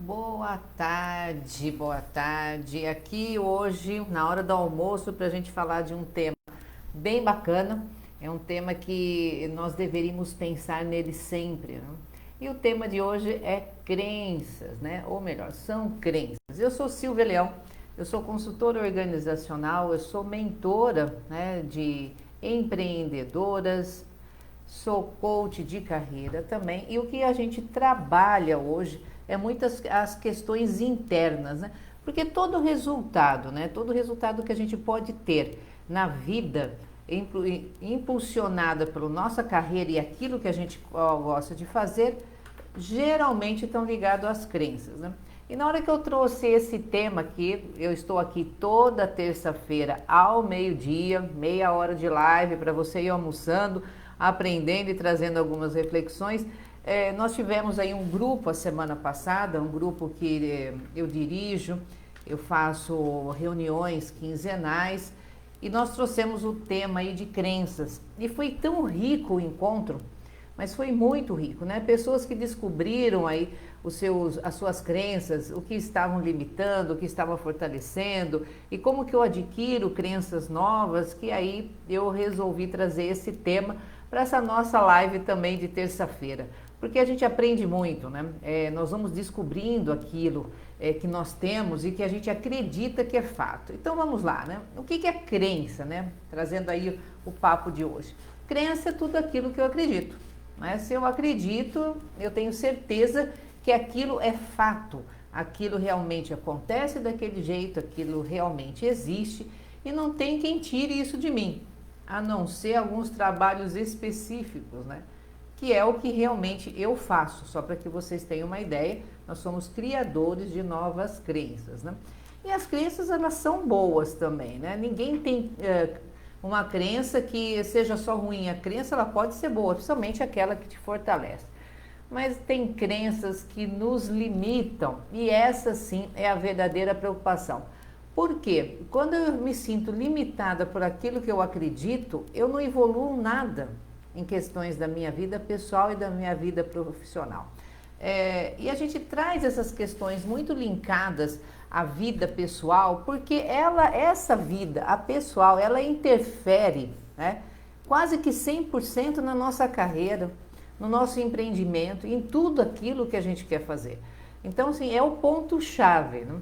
Boa tarde, boa tarde. Aqui hoje, na hora do almoço, para a gente falar de um tema bem bacana. É um tema que nós deveríamos pensar nele sempre, né? E o tema de hoje é crenças, né? Ou melhor, são crenças. Eu sou Silvia Leão, eu sou consultora organizacional, eu sou mentora, né, de empreendedoras, sou coach de carreira também, e o que a gente trabalha hoje é muitas as questões internas, né? Porque todo resultado, né? Todo resultado que a gente pode ter na vida, impulsionada pela nossa carreira e aquilo que a gente gosta de fazer, geralmente estão ligados às crenças, né? E na hora que eu trouxe esse tema aqui, eu estou aqui toda terça-feira ao meio-dia, meia hora de live para você ir almoçando, aprendendo e trazendo algumas reflexões. Nós tivemos aí um grupo a semana passada, um grupo que eu dirijo, eu faço reuniões quinzenais e nós trouxemos o tema aí de crenças. E foi tão rico o encontro, mas foi muito rico, né? Pessoas que descobriram aí as suas crenças, o que estavam limitando, o que estavam fortalecendo e como que eu adquiro crenças novas, que aí eu resolvi trazer esse tema para essa nossa live também de terça-feira, porque a gente aprende muito, né? Nós vamos descobrindo aquilo que nós temos e que a gente acredita que é fato. Então vamos lá, né? O que é crença, né? Trazendo aí o papo de hoje. Crença é tudo aquilo que eu acredito. Né? Se eu acredito, eu tenho certeza que aquilo é fato, aquilo realmente acontece daquele jeito, aquilo realmente existe e não tem quem tire isso de mim, a não ser alguns trabalhos específicos, né? Que é o que realmente eu faço, só para que vocês tenham uma ideia, nós somos criadores de novas crenças, né? E as crenças, elas são boas também, né? Ninguém tem uma crença que seja só ruim. A crença, ela pode ser boa, principalmente aquela que te fortalece. Mas tem crenças que nos limitam e essa sim é a verdadeira preocupação. Por quê? Quando eu me sinto limitada por aquilo que eu acredito, eu não evoluo nada em questões da minha vida pessoal e da minha vida profissional. E a gente traz essas questões muito linkadas à vida pessoal, porque essa vida, a pessoal, ela interfere, né, quase que 100% na nossa carreira, no nosso empreendimento, em tudo aquilo que a gente quer fazer. Então, assim, é o ponto-chave, né?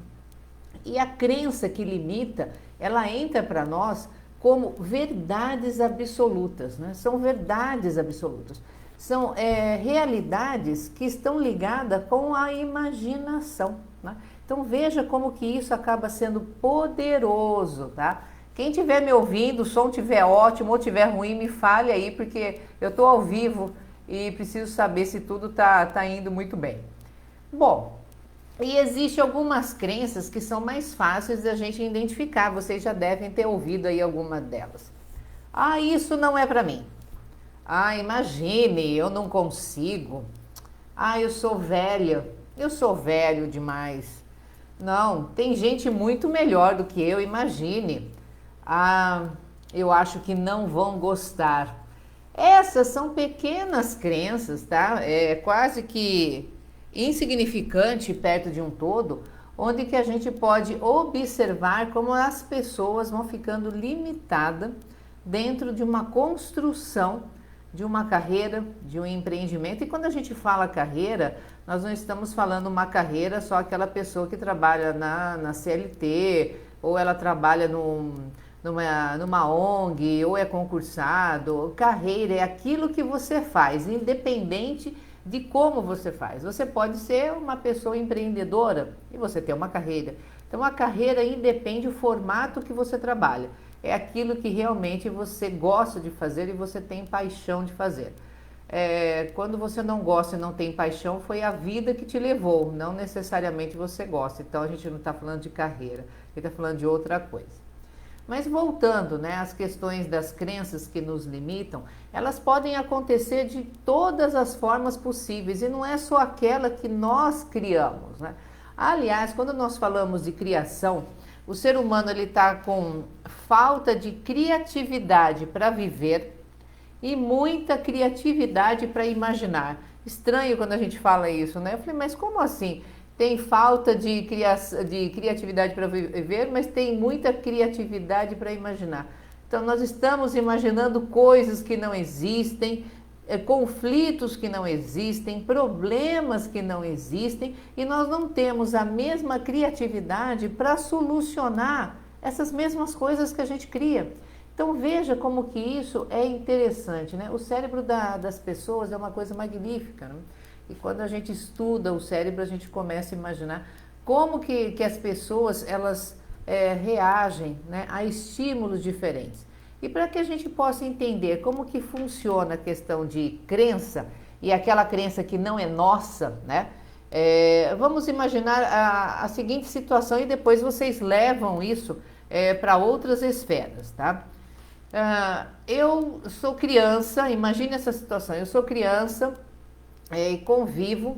E a crença que limita, ela entra para nós como verdades absolutas, né? São verdades absolutas. São realidades que estão ligadas com a imaginação, né? Então veja como que isso acaba sendo poderoso, tá? Quem estiver me ouvindo, o som estiver ótimo ou estiver ruim, me fale aí, porque eu estou ao vivo e preciso saber se tudo tá indo muito bem. Bom, e existem algumas crenças que são mais fáceis da gente identificar, vocês já devem ter ouvido aí alguma delas. Ah, isso não é para mim. Ah, imagine, eu não consigo. Ah, eu sou velho demais. Não, tem gente muito melhor do que eu, imagine. Ah, eu acho que não vão gostar. Essas são pequenas crenças, tá? É quase que insignificante perto de um todo, onde que a gente pode observar como as pessoas vão ficando limitadas dentro de uma construção de uma carreira, de um empreendimento. E quando a gente fala carreira, nós não estamos falando uma carreira só aquela pessoa que trabalha na CLT, ou ela trabalha numa ONG, ou é concursado. Carreira é aquilo que você faz, independente de como você faz. Você pode ser uma pessoa empreendedora e você ter uma carreira. Então a carreira independe do formato que você trabalha. É aquilo que realmente você gosta de fazer e você tem paixão de fazer. Quando você não gosta e não tem paixão, foi a vida que te levou, não necessariamente você gosta. Então a gente não está falando de carreira, a gente está falando de outra coisa. Mas voltando, né, às questões das crenças que nos limitam, elas podem acontecer de todas as formas possíveis e não é só aquela que nós criamos, né? Aliás, quando nós falamos de criação, o ser humano ele está com falta de criatividade para viver e muita criatividade para imaginar. Estranho quando a gente fala isso, né? Eu falei, mas como assim? tem falta de criatividade para viver, mas tem muita criatividade para imaginar. Então, nós estamos imaginando coisas que não existem, conflitos que não existem, problemas que não existem, e nós não temos a mesma criatividade para solucionar essas mesmas coisas que a gente cria. Então veja como que isso é interessante, né? O cérebro das pessoas é uma coisa magnífica, né? E quando a gente estuda o cérebro, a gente começa a imaginar como que as pessoas elas reagem, né, a estímulos diferentes. E para que a gente possa entender como que funciona a questão de crença e aquela crença que não é nossa, né? Vamos imaginar a seguinte situação e depois vocês levam isso para outras esferas, tá? Eu sou criança, imagine essa situação, eu sou criança e convivo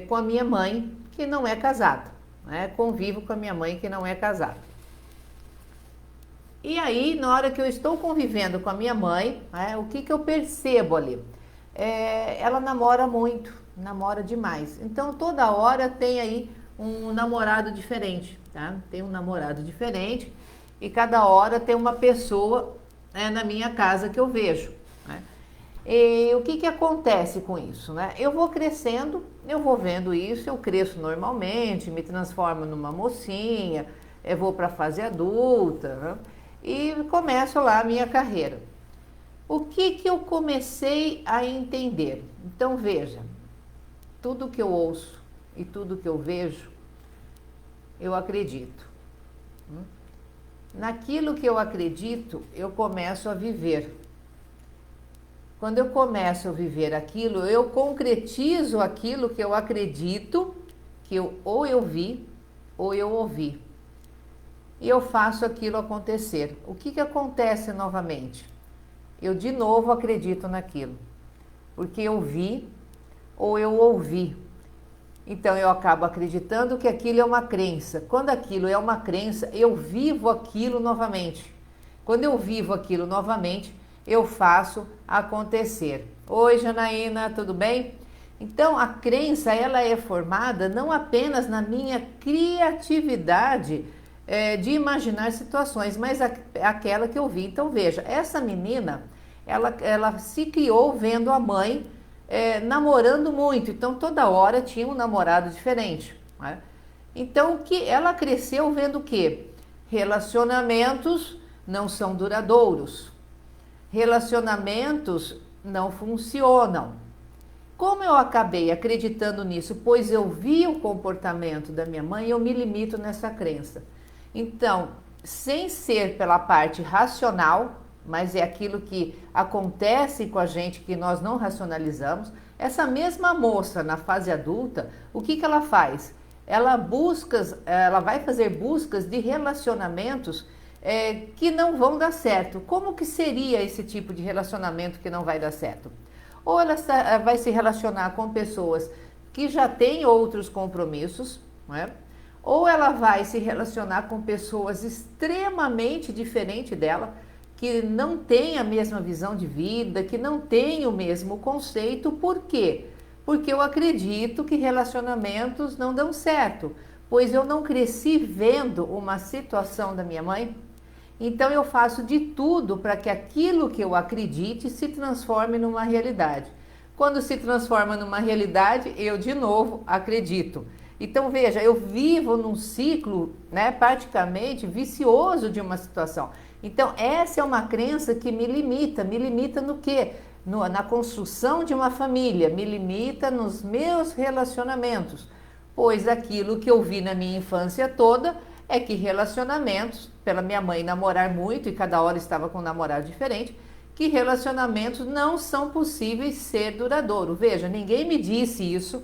com a minha mãe que não é casada, né? Convivo com a minha mãe que não é casada. E aí, na hora que eu estou convivendo com a minha mãe, né, o que eu percebo ali? Ela namora muito, namora demais. Então, toda hora tem aí um namorado diferente, tá? Tem um namorado diferente e cada hora tem uma pessoa, né, na minha casa que eu vejo, né? E o que acontece com isso, né? Eu vou crescendo, eu vou vendo isso, eu cresço normalmente, me transformo numa mocinha, eu vou para a fase adulta, né? E começo lá a minha carreira. O que eu comecei a entender? Então veja, tudo que eu ouço e tudo que eu vejo, eu acredito. Naquilo que eu acredito, eu começo a viver. Quando eu começo a viver aquilo, eu concretizo aquilo que eu acredito, que ou eu vi ou eu ouvi. E eu faço aquilo acontecer. O que acontece novamente? Eu de novo acredito naquilo, porque eu vi ou eu ouvi. Então eu acabo acreditando que aquilo é uma crença. Quando aquilo é uma crença, eu vivo aquilo novamente. Quando eu vivo aquilo novamente, eu faço acontecer. Oi, Janaína, tudo bem? Então a crença ela é formada não apenas na minha criatividade de imaginar situações, mas aquela que eu vi. Então veja, essa menina, ela se criou vendo a mãe namorando muito, então toda hora tinha um namorado diferente, né? Então que ela cresceu vendo o quê? Relacionamentos não são duradouros, relacionamentos não funcionam. Como eu acabei acreditando nisso, pois eu vi o comportamento da minha mãe, eu me limito nessa crença. Então, sem ser pela parte racional, mas é aquilo que acontece com a gente que nós não racionalizamos, essa mesma moça na fase adulta, o que ela faz? Ela vai fazer buscas de relacionamentos que não vão dar certo. Como que seria esse tipo de relacionamento que não vai dar certo? Ou ela vai se relacionar com pessoas que já têm outros compromissos, não é? Ou ela vai se relacionar com pessoas extremamente diferentes dela, que não têm a mesma visão de vida, que não têm o mesmo conceito. Por quê? Porque eu acredito que relacionamentos não dão certo, pois eu não cresci vendo uma situação da minha mãe. Então eu faço de tudo para que aquilo que eu acredite se transforme numa realidade. Quando se transforma numa realidade, eu de novo acredito. Então veja, eu vivo num ciclo, né, praticamente vicioso de uma situação. Então essa é uma crença que me limita no quê? Na construção de uma família, me limita nos meus relacionamentos, pois aquilo que eu vi na minha infância toda é que relacionamentos, pela minha mãe namorar muito e cada hora estava com um namorado diferente, que relacionamentos não são possíveis ser duradouros. Veja, ninguém me disse isso.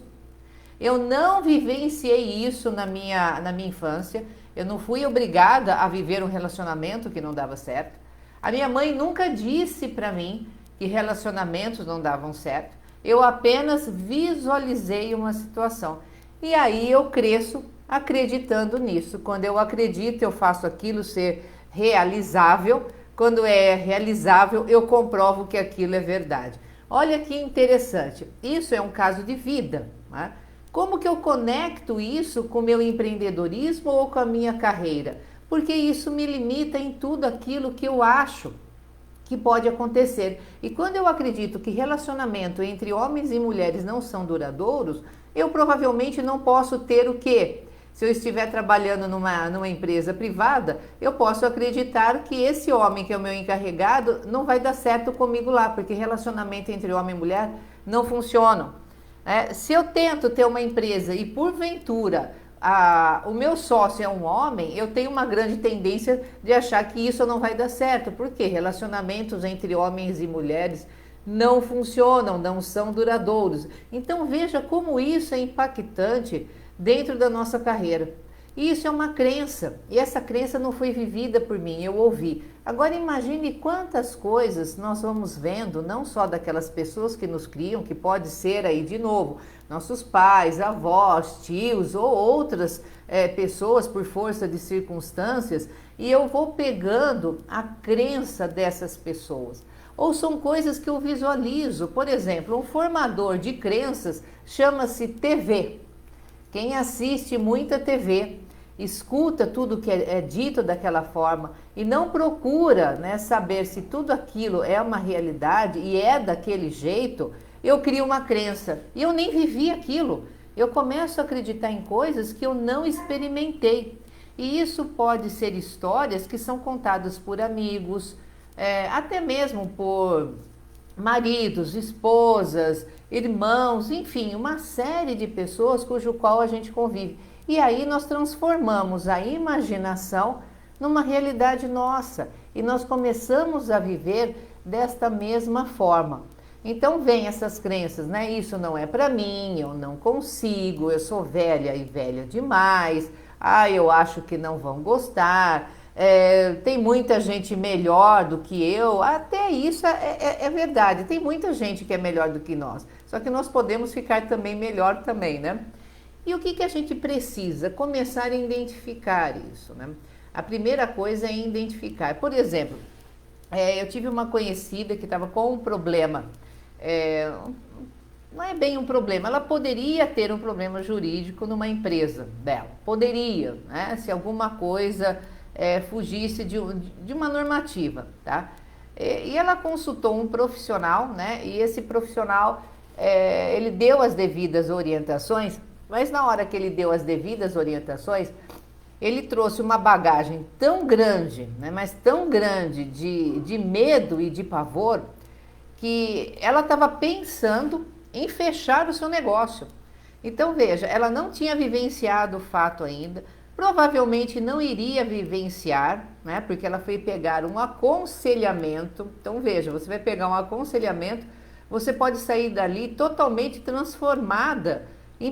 Eu não vivenciei isso na minha infância, eu não fui obrigada a viver um relacionamento que não dava certo. A minha mãe nunca disse para mim que relacionamentos não davam certo, eu apenas visualizei uma situação. E aí eu cresço acreditando nisso. Quando eu acredito, eu faço aquilo ser realizável. Quando é realizável, eu comprovo que aquilo é verdade. Olha que interessante, isso é um caso de vida, né? Como que eu conecto isso com o meu empreendedorismo ou com a minha carreira? Porque isso me limita em tudo aquilo que eu acho que pode acontecer. E quando eu acredito que relacionamento entre homens e mulheres não são duradouros, eu provavelmente não posso ter o quê? Se eu estiver trabalhando numa empresa privada, eu posso acreditar que esse homem que é o meu encarregado não vai dar certo comigo lá, porque relacionamento entre homem e mulher não funcionam. Se eu tento ter uma empresa e porventura o meu sócio é um homem, eu tenho uma grande tendência de achar que isso não vai dar certo, porque relacionamentos entre homens e mulheres não funcionam, não são duradouros. Então veja como isso é impactante dentro da nossa carreira. E isso é uma crença, e essa crença não foi vivida por mim, eu ouvi. Agora imagine quantas coisas nós vamos vendo, não só daquelas pessoas que nos criam, que pode ser aí de novo, nossos pais, avós, tios ou outras pessoas por força de circunstâncias, e eu vou pegando a crença dessas pessoas. Ou são coisas que eu visualizo, por exemplo, um formador de crenças chama-se TV. Quem assiste muita TV, escuta tudo que é dito daquela forma e não procura, saber se tudo aquilo é uma realidade e é daquele jeito, eu crio uma crença e eu nem vivi aquilo. Eu começo a acreditar em coisas que eu não experimentei. E isso pode ser histórias que são contadas por amigos, até mesmo por maridos, esposas, irmãos, enfim, uma série de pessoas cujo qual a gente convive. E aí nós transformamos a imaginação numa realidade nossa e nós começamos a viver desta mesma forma. Então vem essas crenças, Isso não é para mim, eu não consigo, eu sou velha e velha demais, eu acho que não vão gostar, tem muita gente melhor do que eu, até isso é verdade, tem muita gente que é melhor do que nós, só que nós podemos ficar também melhor também, E o que a gente precisa? Começar a identificar isso, A primeira coisa é identificar. Por exemplo, eu tive uma conhecida que estava com um problema, não é bem um problema, ela poderia ter um problema jurídico numa empresa dela, poderia, se alguma coisa fugisse de uma normativa, tá? E ela consultou um profissional, E esse profissional, ele deu as devidas orientações, mas na hora que ele deu as devidas orientações, ele trouxe uma bagagem tão grande, mas tão grande de medo e de pavor, que ela estava pensando em fechar o seu negócio. Então veja, ela não tinha vivenciado o fato ainda, provavelmente não iria vivenciar, porque ela foi pegar um aconselhamento. Então veja, você vai pegar um aconselhamento, você pode sair dali totalmente transformada,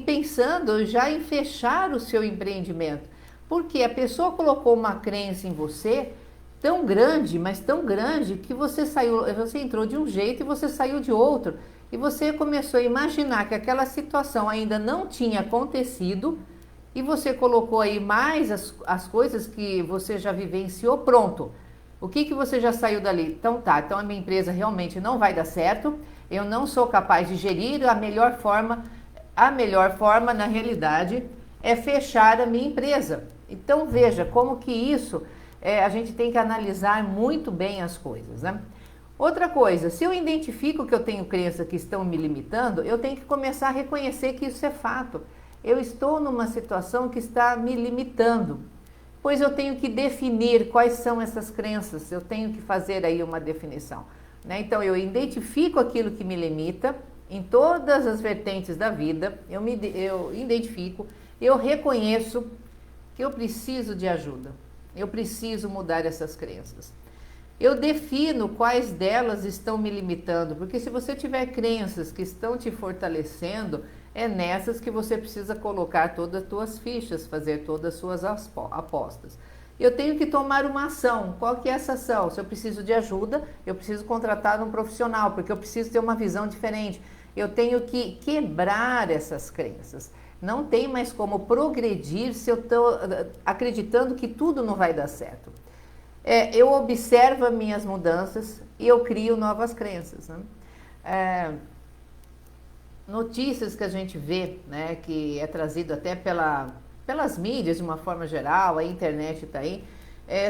pensando já em fechar o seu empreendimento, porque a pessoa colocou uma crença em você tão grande, mas tão grande, que você entrou de um jeito e você saiu de outro, e você começou a imaginar que aquela situação ainda não tinha acontecido, e você colocou aí mais as coisas que você já vivenciou, pronto. O que você já saiu dali? Então a minha empresa realmente não vai dar certo, eu não sou capaz de gerir, a melhor forma na realidade é fechar a minha empresa. Então veja como que isso, a gente tem que analisar muito bem as coisas, Outra coisa, se eu identifico que eu tenho crenças que estão me limitando, eu tenho que começar a reconhecer que isso é fato. Eu estou numa situação que está me limitando, pois eu tenho que definir quais são essas crenças, eu tenho que fazer aí uma definição. Então eu identifico aquilo que me limita, em todas as vertentes da vida, eu identifico, eu reconheço que eu preciso de ajuda, eu preciso mudar essas crenças. Eu defino quais delas estão me limitando, porque se você tiver crenças que estão te fortalecendo, é nessas que você precisa colocar todas as suas fichas, fazer todas as suas apostas. Eu tenho que tomar uma ação. Qual que é essa ação? Se eu preciso de ajuda, eu preciso contratar um profissional, porque eu preciso ter uma visão diferente. Eu tenho que quebrar essas crenças. Não tem mais como progredir se eu estou acreditando que tudo não vai dar certo. Eu observo as minhas mudanças e eu crio novas crenças. notícias que a gente vê, né, que é trazido até pelas mídias de uma forma geral, a internet está aí,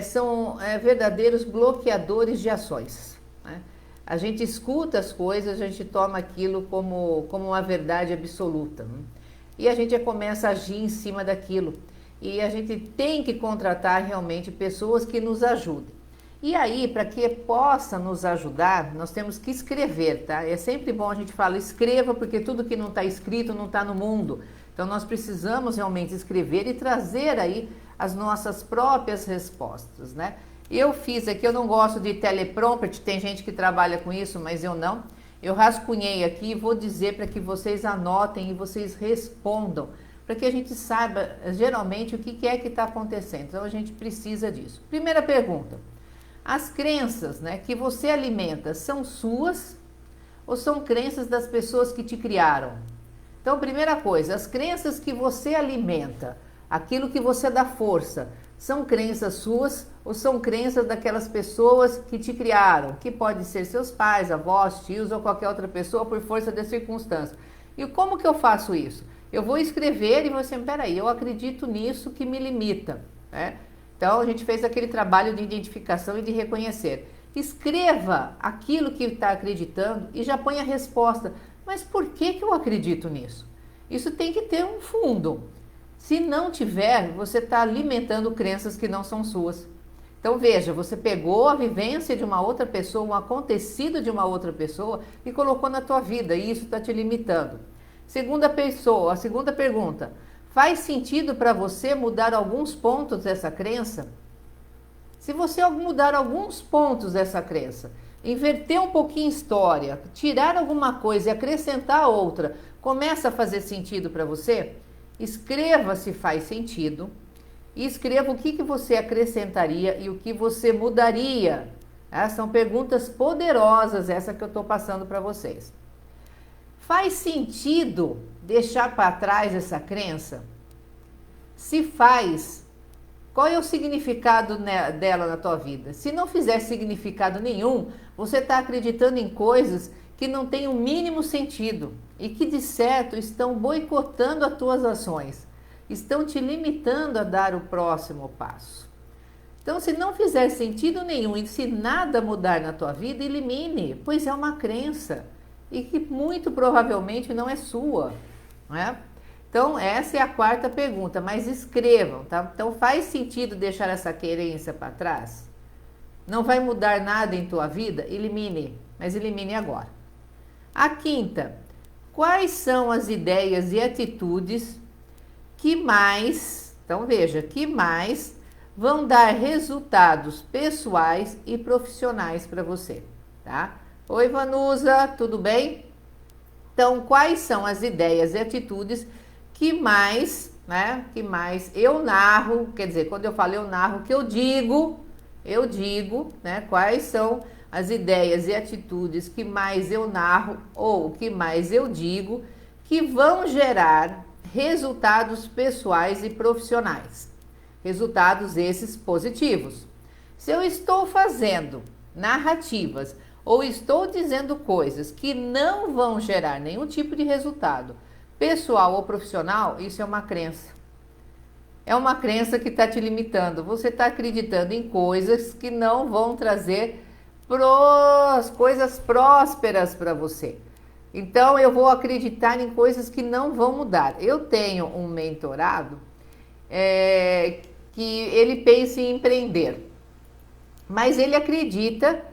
são verdadeiros bloqueadores de ações, né? A gente escuta as coisas, a gente toma aquilo como uma verdade absoluta, né? E a gente começa a agir em cima daquilo. E a gente tem que contratar realmente pessoas que nos ajudem. E aí, para que possa nos ajudar, nós temos que escrever, tá? É sempre bom a gente falar, escreva, porque tudo que não está escrito não está no mundo. Então, nós precisamos realmente escrever e trazer aí as nossas próprias respostas, né? Eu fiz aqui, eu não gosto de teleprompter, tem gente que trabalha com isso, mas eu não. Eu rascunhei aqui e vou dizer para que vocês anotem e vocês respondam, para que a gente saiba geralmente o que é que está acontecendo. Então, a gente precisa disso. Primeira pergunta. As crenças, né, que você alimenta são suas ou são crenças das pessoas que te criaram? Então, primeira coisa, as crenças que você alimenta, aquilo que você dá força, são crenças suas ou são crenças daquelas pessoas que te criaram? Que pode ser seus pais, avós, tios ou qualquer outra pessoa por força das circunstâncias. E como que eu faço isso? Eu vou escrever e vou assim, peraí, eu acredito nisso que me limita, né? Então, a gente fez aquele trabalho de identificação e de reconhecer. Escreva aquilo que está acreditando e já põe a resposta. Mas por que eu acredito nisso? Isso tem que ter um fundo. Se não tiver, você está alimentando crenças que não são suas. Então, veja, você pegou a vivência de uma outra pessoa, um acontecido de uma outra pessoa e colocou na tua vida e isso está te limitando. A segunda pergunta. Faz sentido para você mudar alguns pontos dessa crença? Se você mudar alguns pontos dessa crença, inverter um pouquinho a história, tirar alguma coisa e acrescentar outra, começa a fazer sentido para você? Escreva se faz sentido e escreva o que você acrescentaria e o que você mudaria. São perguntas poderosas essa que eu estou passando para vocês. Faz sentido deixar para trás essa crença? Se faz, qual é o significado dela na tua vida? Se não fizer significado nenhum, você está acreditando em coisas que não têm o mínimo sentido e que de certo estão boicotando as tuas ações, estão te limitando a dar o próximo passo. Então, se não fizer sentido nenhum e se nada mudar na tua vida, elimine, pois é uma crença e que muito provavelmente não é sua, não é? Então, essa é a quarta pergunta, mas escrevam, tá? Então, faz sentido deixar essa crença para trás? Não vai mudar nada em tua vida? Elimine, mas elimine agora. A quinta, quais são as ideias e atitudes que mais, então veja, que mais vão dar resultados pessoais e profissionais para você, tá? Oi, Vanusa, tudo bem? Então, quais são as ideias e atitudes que mais, né, que mais eu narro, quer dizer, quando eu falo eu narro, que eu digo, né, quais são as ideias e atitudes que mais eu narro ou que mais eu digo, que vão gerar resultados pessoais e profissionais. Resultados esses positivos. Se eu estou fazendo narrativas ou estou dizendo coisas que não vão gerar nenhum tipo de resultado pessoal ou profissional, isso é uma crença. É uma crença que está te limitando. Você está acreditando em coisas que não vão trazer coisas prósperas para você. Então, eu vou acreditar em coisas que não vão mudar. Eu tenho um mentorado que ele pensa em empreender, mas ele acredita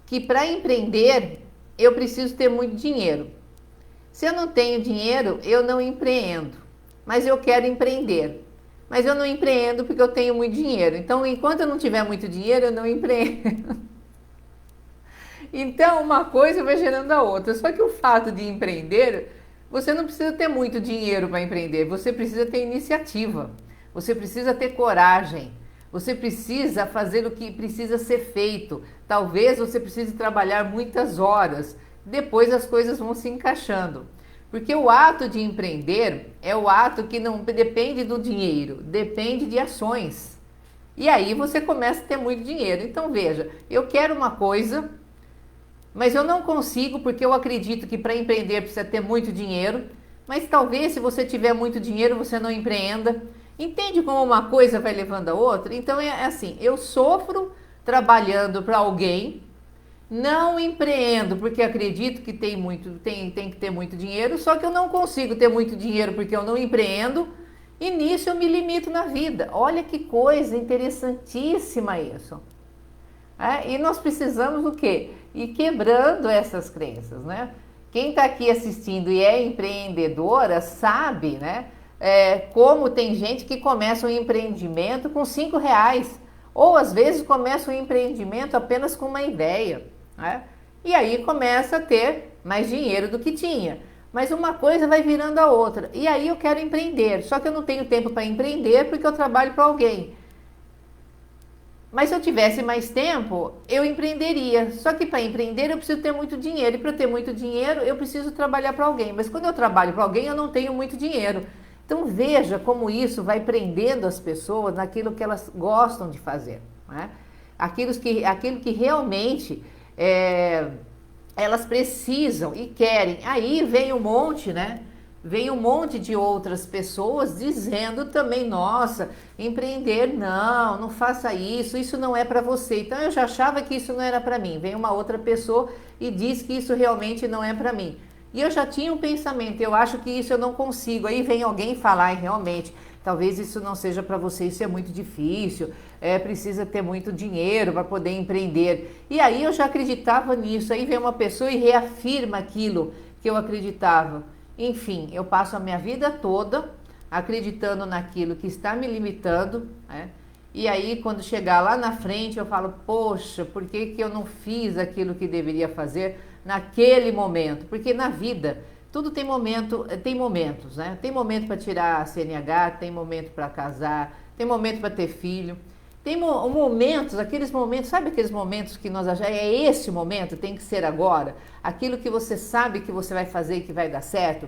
que para empreender eu preciso ter muito dinheiro. Se eu não tenho dinheiro, eu não empreendo, mas eu quero empreender. Mas eu não empreendo porque eu tenho muito dinheiro. Então, enquanto eu não tiver muito dinheiro, eu não empreendo. Então, uma coisa vai gerando a outra. Só que o fato de empreender, você não precisa ter muito dinheiro para empreender. Você precisa ter iniciativa. Você precisa ter coragem. Você precisa fazer o que precisa ser feito. Talvez você precise trabalhar muitas horas. Depois as coisas vão se encaixando. Porque o ato de empreender é o ato que não depende do dinheiro, depende de ações. E aí você começa a ter muito dinheiro. Então veja, eu quero uma coisa, mas eu não consigo porque eu acredito que para empreender precisa ter muito dinheiro, mas talvez se você tiver muito dinheiro você não empreenda. Entende como uma coisa vai levando a outra? Então é assim, eu sofro trabalhando para alguém, não empreendo porque acredito que tem que ter muito dinheiro, só que eu não consigo ter muito dinheiro porque eu não empreendo, e nisso eu me limito na vida. Olha que coisa interessantíssima isso. E nós precisamos o quê? Ir quebrando essas crenças, né? Quem está aqui assistindo e é empreendedora sabe, né? Como tem gente que começa um empreendimento com R$ 5, ou às vezes começa um empreendimento apenas com uma ideia, né? E aí começa a ter mais dinheiro do que tinha. Mas uma coisa vai virando a outra. E aí eu quero empreender, só que eu não tenho tempo para empreender porque eu trabalho para alguém. Mas se eu tivesse mais tempo, eu empreenderia. Só que para empreender eu preciso ter muito dinheiro. E para ter muito dinheiro, eu preciso trabalhar para alguém. Mas quando eu trabalho para alguém, eu não tenho muito dinheiro. Então veja como isso vai prendendo as pessoas naquilo que elas gostam de fazer, né? Aquilo que realmente elas precisam e querem. Aí vem um monte, né? Vem um monte de outras pessoas dizendo também, nossa, empreender não faça isso, isso não é para você. Então eu já achava que isso não era para mim. Vem uma outra pessoa e diz que isso realmente não é para mim. E eu já tinha um pensamento, eu acho que isso eu não consigo. Aí vem alguém falar, e realmente, talvez isso não seja para você, isso é muito difícil, precisa ter muito dinheiro para poder empreender. E aí eu já acreditava nisso, aí vem uma pessoa e reafirma aquilo que eu acreditava. Enfim, eu passo a minha vida toda acreditando naquilo que está me limitando, né? E aí quando chegar lá na frente eu falo, poxa, por que eu não fiz aquilo que deveria fazer naquele momento? Porque na vida tudo tem momentos, né? Tem momento para tirar a CNH, tem momento para casar, tem momento para ter filho. Tem momentos, aqueles momentos, sabe aqueles momentos que nós achamos, é esse momento, tem que ser agora? Aquilo que você sabe que você vai fazer e que vai dar certo?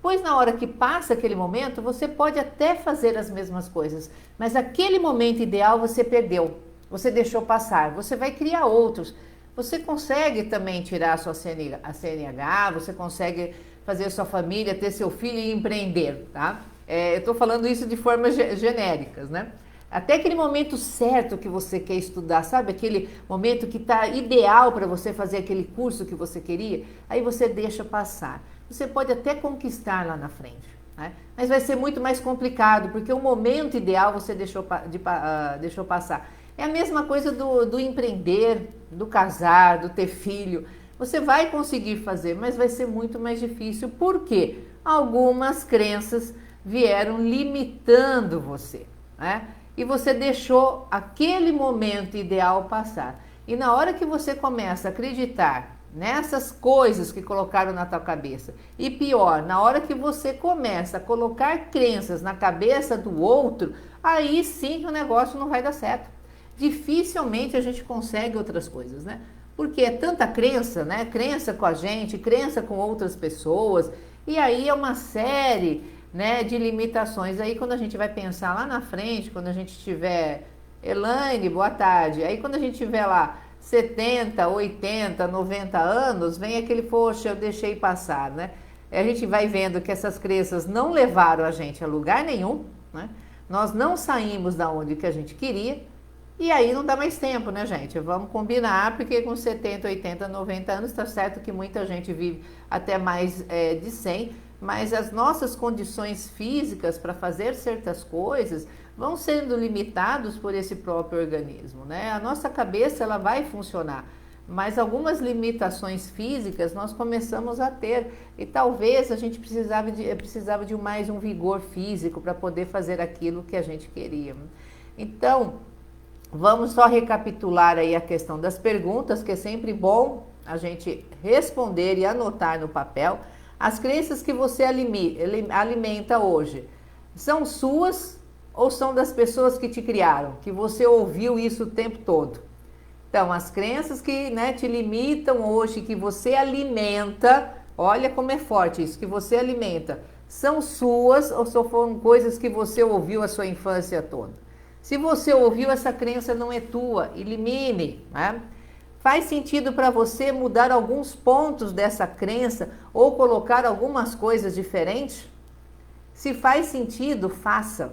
Pois na hora que passa aquele momento, você pode até fazer as mesmas coisas, mas aquele momento ideal você perdeu, você deixou passar, você vai criar outros. Você consegue também tirar a sua CNH, você consegue fazer a sua família, ter seu filho e empreender, tá? Eu estou falando isso de formas genéricas, né? Até aquele momento certo que você quer estudar, sabe? Aquele momento que está ideal para você fazer aquele curso que você queria, aí você deixa passar. Você pode até conquistar lá na frente, né? Mas vai ser muito mais complicado, porque o momento ideal você deixou passar. É a mesma coisa do empreender, do casar, do ter filho. Você vai conseguir fazer, mas vai ser muito mais difícil. Por quê? Algumas crenças vieram limitando você, né? E você deixou aquele momento ideal passar. E na hora que você começa a acreditar nessas coisas que colocaram na tua cabeça, e pior, na hora que você começa a colocar crenças na cabeça do outro, aí sim o negócio não vai dar certo. Dificilmente a gente consegue outras coisas, né? Porque é tanta crença, né? Crença com a gente, crença com outras pessoas, e aí é uma série, né, de limitações. Aí quando a gente vai pensar lá na frente, quando a gente tiver, Elaine, boa tarde, aí quando a gente tiver lá 70, 80, 90 anos, vem aquele, poxa, eu deixei passar, né? A gente vai vendo que essas crenças não levaram a gente a lugar nenhum, né? Nós não saímos da onde que a gente queria, e aí não dá mais tempo, né, gente? Vamos combinar, porque com 70, 80, 90 anos, tá certo que muita gente vive até mais de 100, mas as nossas condições físicas para fazer certas coisas vão sendo limitados por esse próprio organismo, né? A nossa cabeça, ela vai funcionar, mas algumas limitações físicas nós começamos a ter, e talvez a gente precisava de mais um vigor físico para poder fazer aquilo que a gente queria. Então, vamos só recapitular aí a questão das perguntas, que é sempre bom a gente responder e anotar no papel. As crenças que você alimenta hoje são suas ou são das pessoas que te criaram, que você ouviu isso o tempo todo? Então, as crenças que, né, te limitam hoje, que você alimenta, olha como é forte isso, que você alimenta, são suas ou só foram coisas que você ouviu a sua infância toda? Se você ouviu, essa crença não é tua, elimine, né? Faz sentido para você mudar alguns pontos dessa crença ou colocar algumas coisas diferentes? Se faz sentido, faça,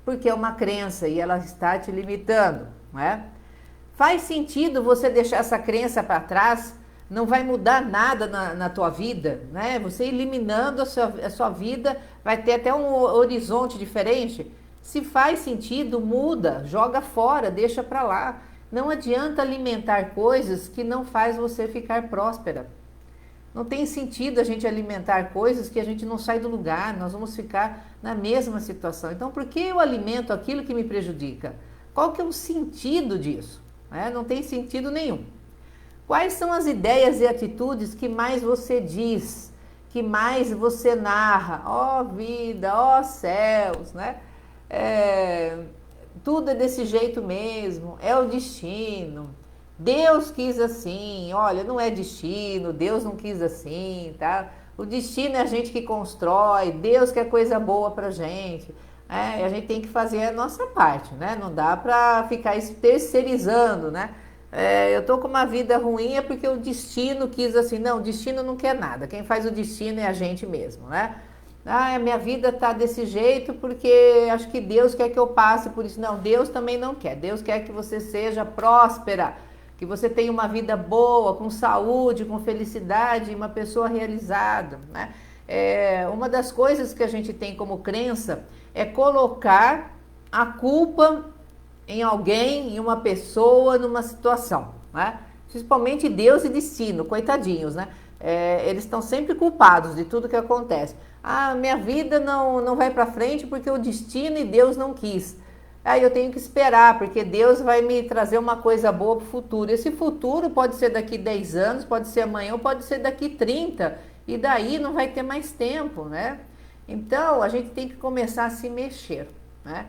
porque é uma crença e ela está te limitando, não é? Faz sentido você deixar essa crença para trás? Não vai mudar nada na tua vida, né? Você eliminando a sua vida, vai ter até um horizonte diferente. Se faz sentido, muda, joga fora, deixa para lá. Não adianta alimentar coisas que não faz você ficar próspera. Não tem sentido a gente alimentar coisas que a gente não sai do lugar, nós vamos ficar na mesma situação. Então, por que eu alimento aquilo que me prejudica? Qual que é o sentido disso? Não tem sentido nenhum. Quais são as ideias e atitudes que mais você diz, que mais você narra? Ó vida, ó céus, né? Tudo é desse jeito mesmo, é o destino. Deus quis assim, olha, não é destino, Deus não quis assim, tá? O destino é a gente que constrói, Deus quer coisa boa pra gente. E a gente tem que fazer a nossa parte, né? Não dá pra ficar terceirizando, né? Eu tô com uma vida ruim é porque o destino quis assim. Não, o destino não quer nada, quem faz o destino é a gente mesmo, né? A minha vida tá desse jeito porque acho que Deus quer que eu passe por isso. Não, Deus também não quer. Deus quer que você seja próspera, que você tenha uma vida boa, com saúde, com felicidade, uma pessoa realizada, né? Uma das coisas que a gente tem como crença é colocar a culpa em alguém, em uma pessoa, numa situação, né? Principalmente Deus e destino, coitadinhos, né? Eles estão sempre culpados de tudo que acontece. Minha vida não vai para frente porque o destino e Deus não quis. Eu tenho que esperar, porque Deus vai me trazer uma coisa boa para o futuro. Esse futuro pode ser daqui 10 anos, pode ser amanhã, ou pode ser daqui 30, e daí não vai ter mais tempo, né? Então, a gente tem que começar a se mexer, né?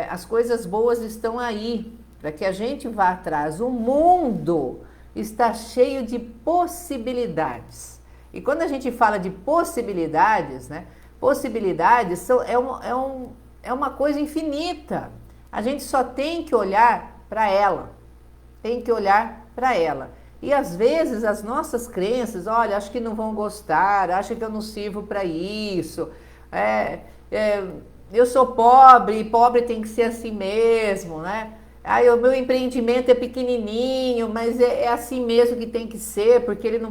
As coisas boas estão aí, para que a gente vá atrás. O mundo está cheio de possibilidades. E quando a gente fala de possibilidades, né? Possibilidades é uma coisa infinita. A gente só tem que olhar para ela. Tem que olhar para ela. E às vezes as nossas crenças, olha, acho que não vão gostar, acho que eu não sirvo para isso. Eu sou pobre, e pobre tem que ser assim mesmo, né? O meu empreendimento é pequenininho, mas é assim mesmo que tem que ser, porque ele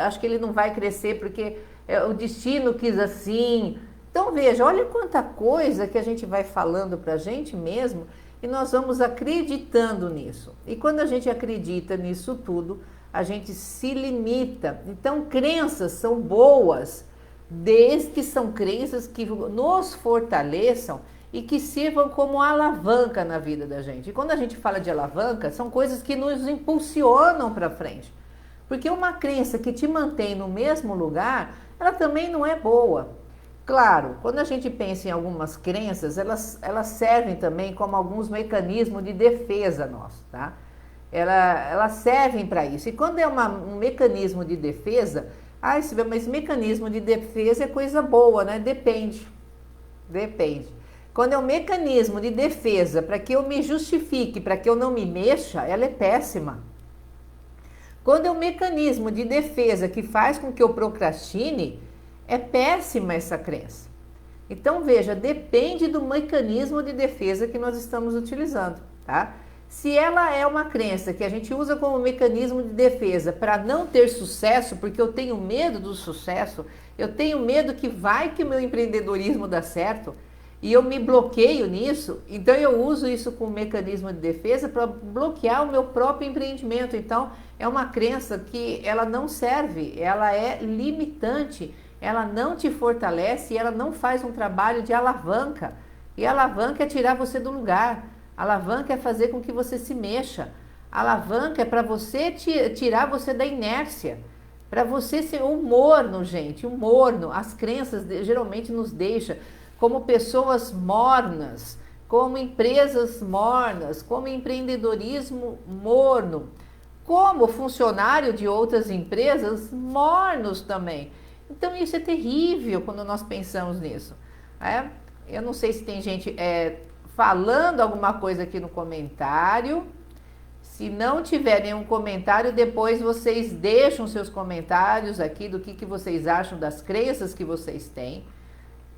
acho que ele não vai crescer, porque o destino quis assim. Então veja, olha quanta coisa que a gente vai falando para a gente mesmo e nós vamos acreditando nisso. E quando a gente acredita nisso tudo, a gente se limita. Então crenças são boas, desde que são crenças que nos fortaleçam e que sirvam como alavanca na vida da gente. E quando a gente fala de alavanca, são coisas que nos impulsionam para frente. Porque uma crença que te mantém no mesmo lugar, ela também não é boa. Claro, quando a gente pensa em algumas crenças, elas servem também como alguns mecanismos de defesa nossos, tá? Elas servem para isso. E quando é um mecanismo de defesa, mas mecanismo de defesa é coisa boa, né? Depende. Quando é um mecanismo de defesa para que eu me justifique, para que eu não me mexa, ela é péssima. Quando é um mecanismo de defesa que faz com que eu procrastine, é péssima essa crença. Então, veja, depende do mecanismo de defesa que nós estamos utilizando, tá? Se ela é uma crença que a gente usa como mecanismo de defesa para não ter sucesso, porque eu tenho medo do sucesso, eu tenho medo que o meu empreendedorismo dá certo, e eu me bloqueio nisso, então eu uso isso como mecanismo de defesa para bloquear o meu próprio empreendimento. Então, é uma crença que ela não serve, ela é limitante, ela não te fortalece e ela não faz um trabalho de alavanca. E alavanca é tirar você do lugar, alavanca é fazer com que você se mexa, alavanca é para você tirar você da inércia, para você ser um morno, gente, um morno. As crenças geralmente nos deixam como pessoas mornas, como empresas mornas, como empreendedorismo morno, como funcionário de outras empresas mornos também. Então isso é terrível quando nós pensamos nisso. Eu não sei se tem gente falando alguma coisa aqui no comentário. Se não tiver nenhum comentário, depois vocês deixam seus comentários aqui do que vocês acham das crenças que vocês têm.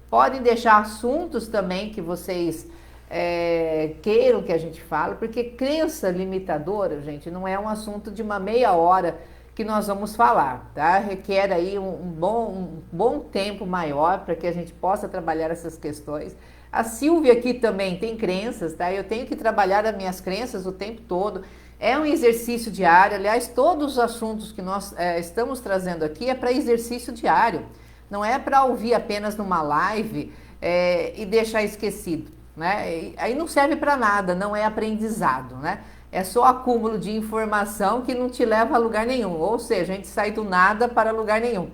Podem deixar assuntos também que vocês queiram que a gente fale, porque crença limitadora, gente, não é um assunto de uma meia hora que nós vamos falar, tá? Requer aí um bom tempo maior para que a gente possa trabalhar essas questões. A Silvia aqui também tem crenças, tá? Eu tenho que trabalhar as minhas crenças o tempo todo. É um exercício diário. Aliás, todos os assuntos que nós estamos trazendo aqui é para exercício diário. Não é para ouvir apenas numa live e deixar esquecido, né? Aí não serve para nada, não é aprendizado, né? É só acúmulo de informação que não te leva a lugar nenhum. Ou seja, a gente sai do nada para lugar nenhum.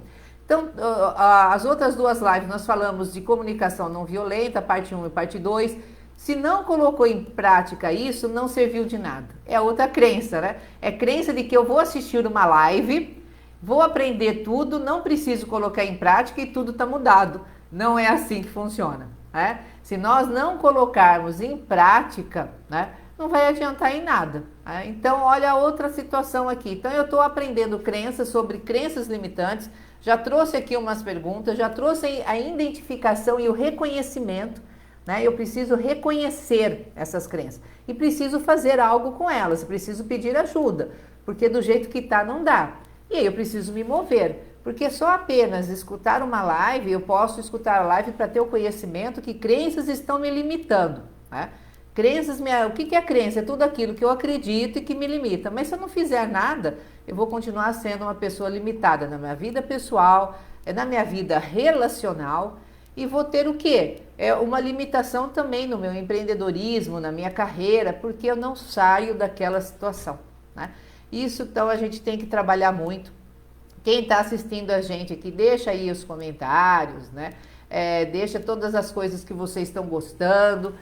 Então, as outras duas lives nós falamos de comunicação não violenta, parte 1 e parte 2. Se não colocou em prática isso, não serviu de nada. É outra crença, né? É crença de que eu vou assistir uma live, vou aprender tudo, não preciso colocar em prática e tudo está mudado. Não é assim que funciona, né? Se nós não colocarmos em prática, né, não vai adiantar em nada, né? Então, olha a outra situação aqui. Então, eu estou aprendendo crenças sobre crenças limitantes, já trouxe aqui umas perguntas, já trouxe a identificação e o reconhecimento, né? Eu preciso reconhecer essas crenças e preciso fazer algo com elas, preciso pedir ajuda, porque do jeito que está não dá. E aí eu preciso me mover, porque só apenas escutar uma live, eu posso escutar a live para ter o conhecimento que crenças estão me limitando, né? Crenças, o que é crença? É tudo aquilo que eu acredito e que me limita. Mas se eu não fizer nada, eu vou continuar sendo uma pessoa limitada na minha vida pessoal, na minha vida relacional, e vou ter o quê? Uma limitação também no meu empreendedorismo, na minha carreira, porque eu não saio daquela situação, né? Isso, então, a gente tem que trabalhar muito. Quem está assistindo a gente aqui, deixa aí os comentários, né? Deixa todas as coisas que vocês estão gostando,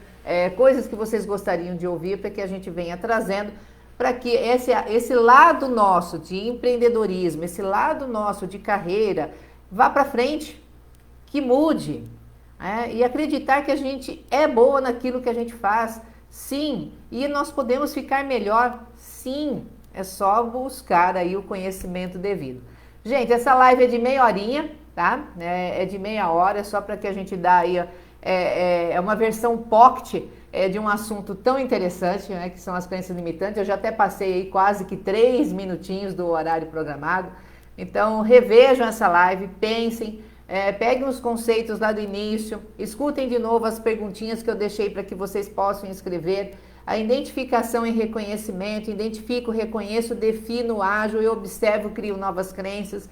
coisas que vocês gostariam de ouvir, para que a gente venha trazendo, para que esse lado nosso de empreendedorismo, esse lado nosso de carreira, vá para frente, que mude, e acreditar que a gente é boa naquilo que a gente faz, sim, e nós podemos ficar melhor, sim, é só buscar aí o conhecimento devido. Gente, essa live é de meia horinha, tá? É de meia hora, é só para que a gente dá aí, é uma versão pocket de um assunto tão interessante, né, que são as crenças limitantes. Eu já até passei aí quase que 3 minutinhos do horário programado. Então, revejam essa live, pensem, peguem os conceitos lá do início, escutem de novo as perguntinhas que eu deixei para que vocês possam escrever. A identificação e reconhecimento, identifico, reconheço, defino, ajo, eu observo, crio novas crenças.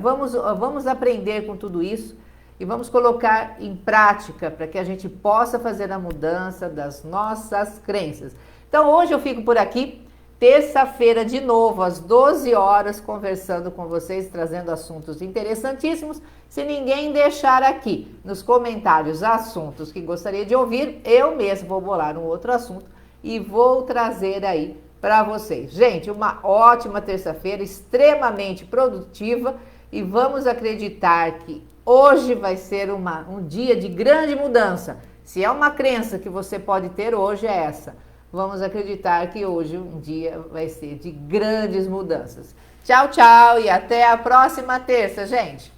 Vamos aprender com tudo isso e vamos colocar em prática para que a gente possa fazer a mudança das nossas crenças. Então, hoje eu fico por aqui, terça-feira de novo, às 12 horas, conversando com vocês, trazendo assuntos interessantíssimos. Se ninguém deixar aqui nos comentários assuntos que gostaria de ouvir, eu mesmo vou bolar um outro assunto e vou trazer aí para vocês. Gente, uma ótima terça-feira, extremamente produtiva, e vamos acreditar que hoje vai ser um dia de grande mudança. Se é uma crença que você pode ter hoje, é essa. Vamos acreditar que hoje um dia vai ser de grandes mudanças. Tchau, tchau e até a próxima terça, gente!